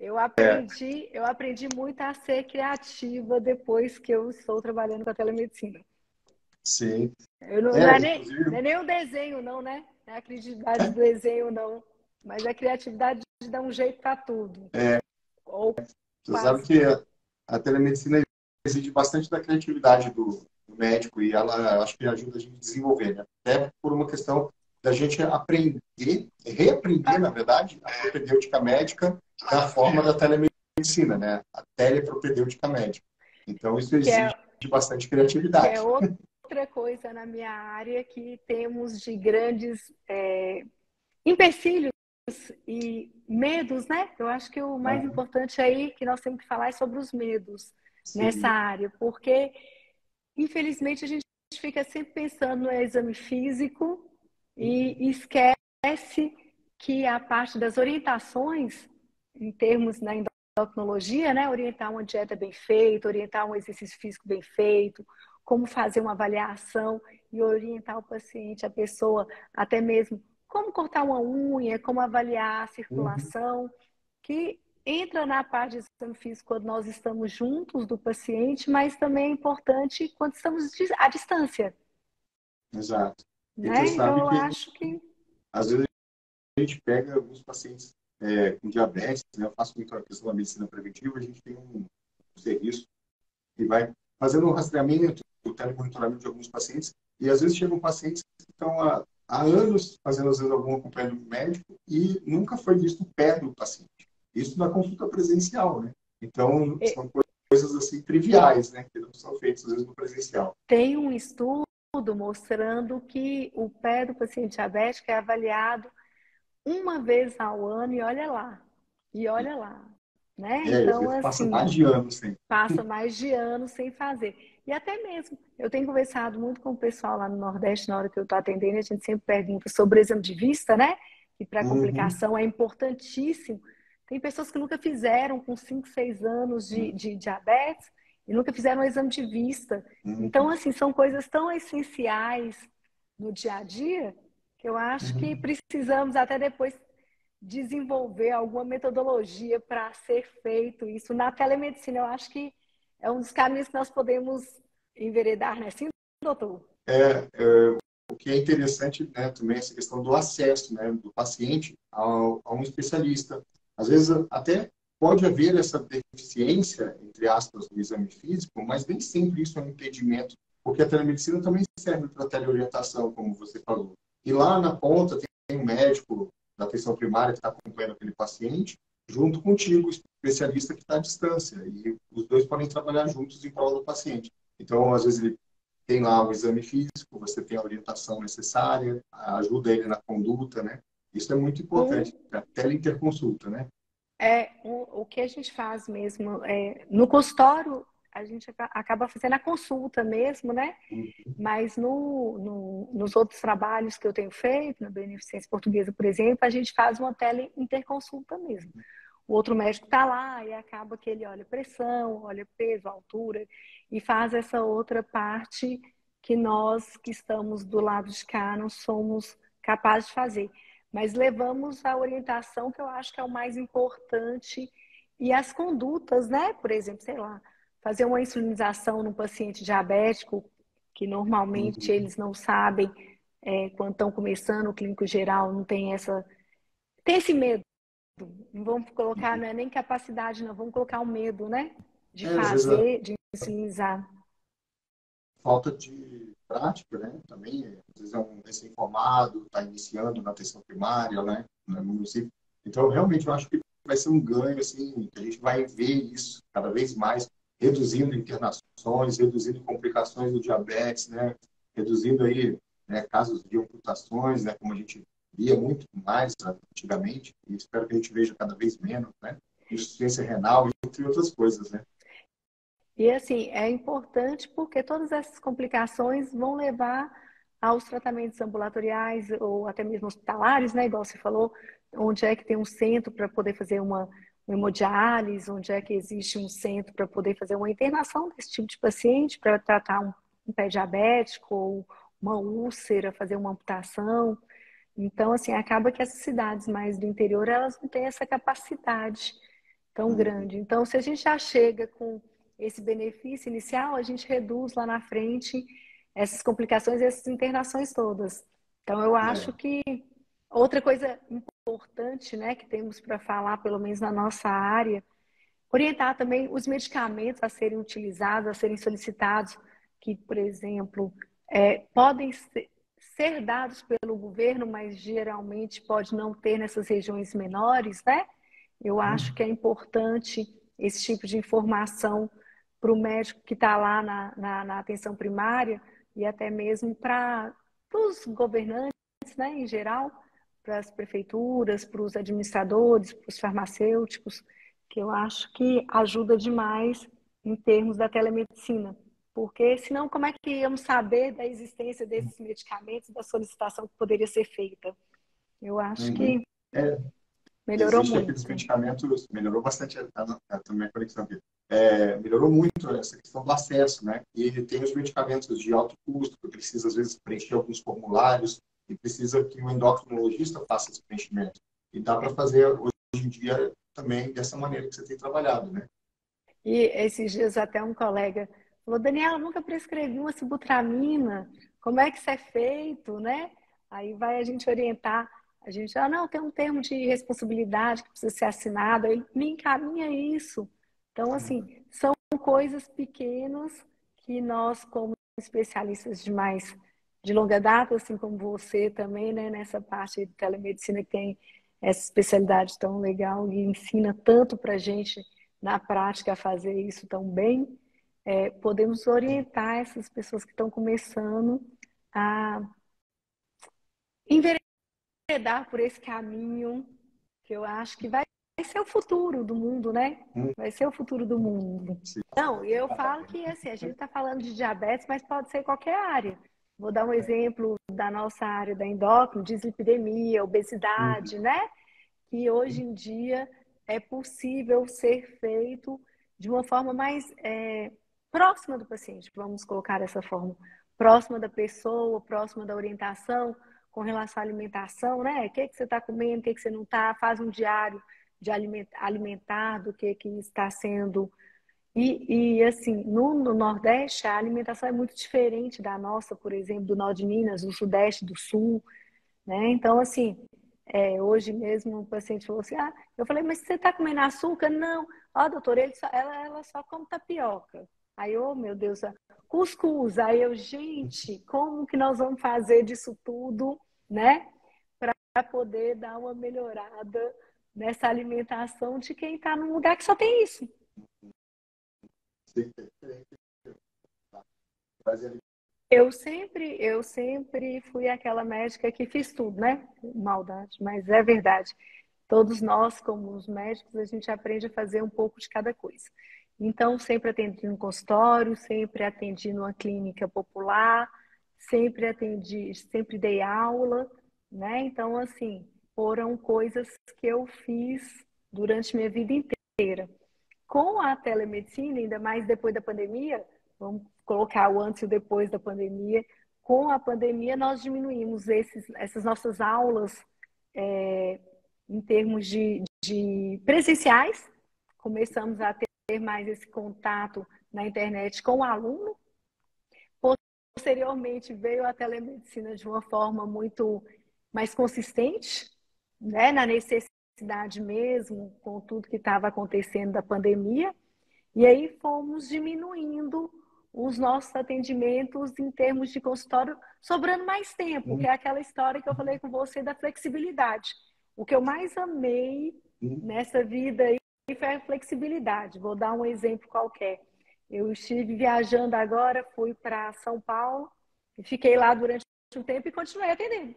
Eu aprendi muito a ser criativa depois que eu estou trabalhando com a telemedicina. Sim. Não é Inclusive, nem o desenho, não, né? Não é a criatividade do desenho, não. Mas é a criatividade de dar um jeito para tudo. Ou você sabe quase. que a telemedicina exige bastante da criatividade do médico e ela acho que ajuda a gente a desenvolver, né? Até por uma questão da gente aprender, reaprender, na verdade, a propedêutica médica da forma da telemedicina, né? A telepropedêutica médica. Então, isso Que exige é, bastante que é criatividade. outra coisa na minha área que temos de grandes empecilhos e medos, né? Eu acho que o mais Aham. importante aí que nós temos que falar é sobre os medos nessa Sim. área, porque infelizmente a gente fica sempre pensando no exame físico e esquece que a parte das orientações, em termos na endocrinologia, né? Orientar uma dieta bem feita, orientar um exercício físico bem feito, como fazer uma avaliação e orientar o paciente, a pessoa, até mesmo como cortar uma unha, como avaliar a Uhum. circulação, que entra na parte do exame físico quando nós estamos juntos do paciente, mas também é importante quando estamos à distância, Exato. E você né? sabe Eu que, acho que às vezes, a gente pega alguns pacientes com diabetes, né? Eu faço muito a questão da medicina preventiva, a gente tem um serviço que vai fazendo um rastreamento, o telemonitoramento de alguns pacientes, e às vezes chegam pacientes que estão há anos fazendo, às vezes, algum acompanhamento médico e nunca foi visto o pé do paciente. Isso na consulta presencial, né? Então, são coisas assim triviais, né? Que não são feitas, às vezes, no presencial. tem um estudo mostrando que o pé do paciente diabético é avaliado uma vez ao ano e olha lá, né? E às Então, vezes passa assim, mais de anos sem. passa mais de anos sem fazer. E até mesmo, eu tenho conversado muito com o pessoal lá no Nordeste, na hora que eu estou atendendo, a gente sempre pergunta sobre o exame de vista, né? Que para Uhum. complicação é importantíssimo. Tem pessoas que nunca fizeram com 5, 6 anos de diabetes e nunca fizeram um exame de vista. Então, Uhum. assim, são coisas tão essenciais no dia a dia que eu acho que Uhum. precisamos até depois desenvolver alguma metodologia para ser feito isso na telemedicina. Eu acho que é um dos caminhos que nós podemos enveredar, né? Sim, doutor? O que é interessante, né, também essa questão do acesso, né, do paciente a um especialista. Às vezes até pode haver essa deficiência, entre aspas, no exame físico, mas nem sempre isso é um impedimento, porque a telemedicina também serve para teleorientação, como você falou. E lá na ponta tem um médico da atenção primária que está acompanhando aquele paciente, junto contigo, o especialista que está à distância, e os dois podem trabalhar juntos em prol do paciente. Então, às vezes, ele tem lá o exame físico, você tem a orientação necessária, ajuda ele na conduta, né? Isso é muito importante, a teleinterconsulta, né? O que a gente faz mesmo no consultório, a gente acaba fazendo a consulta mesmo, né? Uhum. Mas nos outros trabalhos que eu tenho feito, na Beneficência Portuguesa, por exemplo, a gente faz uma teleinterconsulta mesmo. O outro médico está lá e acaba que ele olha pressão, olha peso, altura e faz essa outra parte que nós que estamos do lado de cá não somos capazes de fazer. Mas levamos a orientação que eu acho que é o mais importante e as condutas, né? Por exemplo, sei lá, fazer uma insulinização no paciente diabético, que normalmente Uhum. eles não sabem quando estão começando, o clínico geral não tem esse medo. Não vamos colocar, não é nem capacidade, não, vamos colocar o medo, né? De Às vezes a fazer, de insulinizar. falta de prática, né? Também, às vezes é um recém-formado, está iniciando na atenção primária, né? No município. Então, realmente, eu acho que vai ser um ganho, assim, que a gente vai ver isso cada vez mais, reduzindo internações, reduzindo complicações do diabetes, né? Reduzindo aí, né, casos de amputações, né? Como a gente via muito mais antigamente, e espero que a gente veja cada vez menos, né? Insuficiência renal, entre outras coisas, né? E assim, é importante porque todas essas complicações vão levar aos tratamentos ambulatoriais ou até mesmo hospitalares, né? Igual você falou, onde é que tem um centro para poder fazer uma hemodiálise, onde é que existe um centro para poder fazer uma internação desse tipo de paciente para tratar um pé diabético ou uma úlcera, fazer uma amputação. Então, assim, acaba que essas cidades mais do interior, elas não têm essa capacidade tão grande. Então, se a gente já chega com esse benefício inicial, a gente reduz lá na frente essas complicações, essas internações todas. Então, eu acho que outra coisa importante, né, que temos para falar, pelo menos na nossa área, orientar também os medicamentos a serem utilizados, a serem solicitados, que, por exemplo, podem ser dados pelo governo, mas geralmente pode não ter nessas regiões menores, né? Eu acho que é importante esse tipo de informação para o médico que está lá na atenção primária e até mesmo para os governantes, né, em geral, para as prefeituras, para os administradores, para os farmacêuticos, que eu acho que ajuda demais em termos da telemedicina. Porque senão como é que íamos saber da existência desses medicamentos, da solicitação que poderia ser feita? Eu acho que melhorou Existem aqueles muito. medicamentos, melhorou bastante também a conexão aqui. Melhorou muito essa questão do acesso, né? E tem os medicamentos de alto custo, que precisa, às vezes, preencher alguns formulários e precisa que o endocrinologista faça esse preenchimento. E dá para fazer, hoje em dia, também dessa maneira que você tem trabalhado, né? E esses dias até um colega falou, Daniela, nunca prescrevi uma sibutramina, como é que isso é feito, né? Aí vai a gente orientar, a gente, não, tem um termo de responsabilidade que precisa ser assinado, aí me encaminha isso. Então, assim, são coisas pequenas que nós, como especialistas de longa data, assim como você também, né, nessa parte de telemedicina que tem essa especialidade tão legal e ensina tanto para a gente na prática a fazer isso tão bem, podemos orientar essas pessoas que estão começando a enveredar por esse caminho que eu acho que vai ser o futuro do mundo, né? Vai ser o futuro do mundo. Não, e eu falo que assim, a gente está falando de diabetes, mas pode ser qualquer área. Vou dar um exemplo da nossa área da endócrina, dislipidemia, obesidade, né? Que hoje em dia é possível ser feito de uma forma mais próxima do paciente, vamos colocar dessa forma, próxima da pessoa, próxima da orientação com relação à alimentação, né? O que você está comendo, o que você não está, faz um diário de alimentar do que está sendo. E assim, no Nordeste, a alimentação é muito diferente da nossa, por exemplo, do Norte de Minas, do Sudeste, do Sul, né? Então, assim, hoje mesmo um paciente falou assim, eu falei, mas você está comendo açúcar? Não. Ó, doutor, ela só come tapioca. Aí, oh, meu Deus, cuscuz. Aí eu, gente, como que nós vamos fazer disso tudo, né? Para poder dar uma melhorada nessa alimentação de quem está num lugar que só tem isso. Eu sempre fui aquela médica que fiz tudo, né? Maldade, mas é verdade. Todos nós, como os médicos, a gente aprende a fazer um pouco de cada coisa. Então, sempre atendi no consultório, sempre atendi numa clínica popular, sempre dei aula, né? Então, assim, foram coisas que eu fiz durante minha vida inteira. Com a telemedicina, ainda mais depois da pandemia, vamos colocar o antes e o depois da pandemia, com a pandemia nós diminuímos essas nossas aulas em termos de presenciais, começamos a ter mais esse contato na internet com o aluno. Posteriormente veio a telemedicina de uma forma muito mais consistente, né, na necessidade mesmo, com tudo que estava acontecendo da pandemia. E aí fomos diminuindo os nossos atendimentos em termos de consultório, sobrando mais tempo, que é aquela história que eu falei com você da flexibilidade. O que eu mais amei nessa vida aí foi a flexibilidade. Vou dar um exemplo qualquer. Eu estive viajando agora, fui para São Paulo, e fiquei lá durante um tempo e continuei atendendo.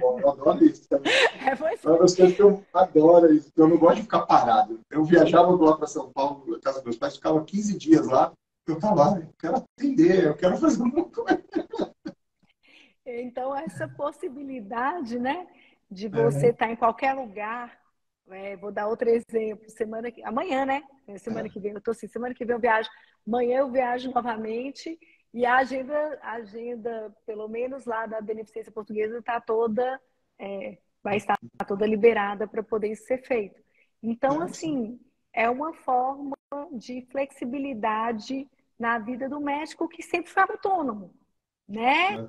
Eu adoro isso também. É você. Uma das coisas que eu adoro isso, eu não gosto de ficar parado. Eu viajava lá para São Paulo, na casa dos meus pais, ficava 15 dias lá. Eu estava lá, eu quero atender, eu quero fazer uma coisa. Então, essa possibilidade, né, de você estar em qualquer lugar, vou dar outro exemplo, amanhã, né, semana que vem, eu tô assim, semana que vem eu viajo, amanhã eu viajo novamente e a agenda, pelo menos lá da Beneficência Portuguesa, está toda vai estar toda liberada para poder isso ser feito. Então, assim, é uma forma de flexibilidade na vida do médico que sempre foi autônomo, né?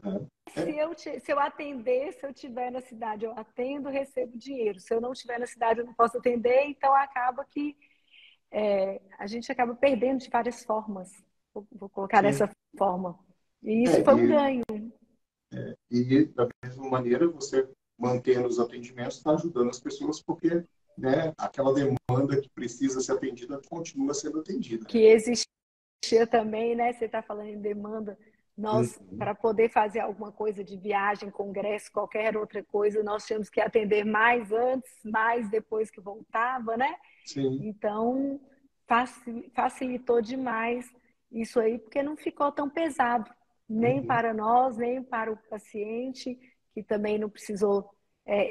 Se eu atender, se eu estiver na cidade, eu atendo, recebo dinheiro. Se eu não estiver na cidade, eu não posso atender, então acaba que a gente acaba perdendo de várias formas. Vou colocar dessa forma. E isso foi um ganho. E da mesma maneira, você mantendo os atendimentos está ajudando as pessoas porque, né, aquela demanda que precisa ser atendida continua sendo atendida. Que existia também, né? Você está falando em demanda. Nós, para poder fazer alguma coisa de viagem, congresso, qualquer outra coisa, nós tínhamos que atender mais antes, mais depois que voltava, né? Sim. Então, facilitou demais isso aí, porque não ficou tão pesado, nem para nós, nem para o paciente, que também não precisou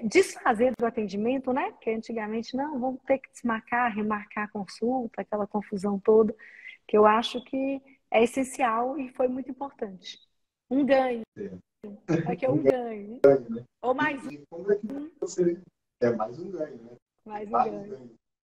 desfazer do atendimento, né? Porque antigamente, não, vamos ter que desmarcar, remarcar a consulta, aquela confusão toda, que eu acho que é essencial e foi muito importante. Um ganho. Aqui é um ganho. Ganho, né? Ou mais como é que você... É mais um ganho, né? mais um Vários ganho. ganhos.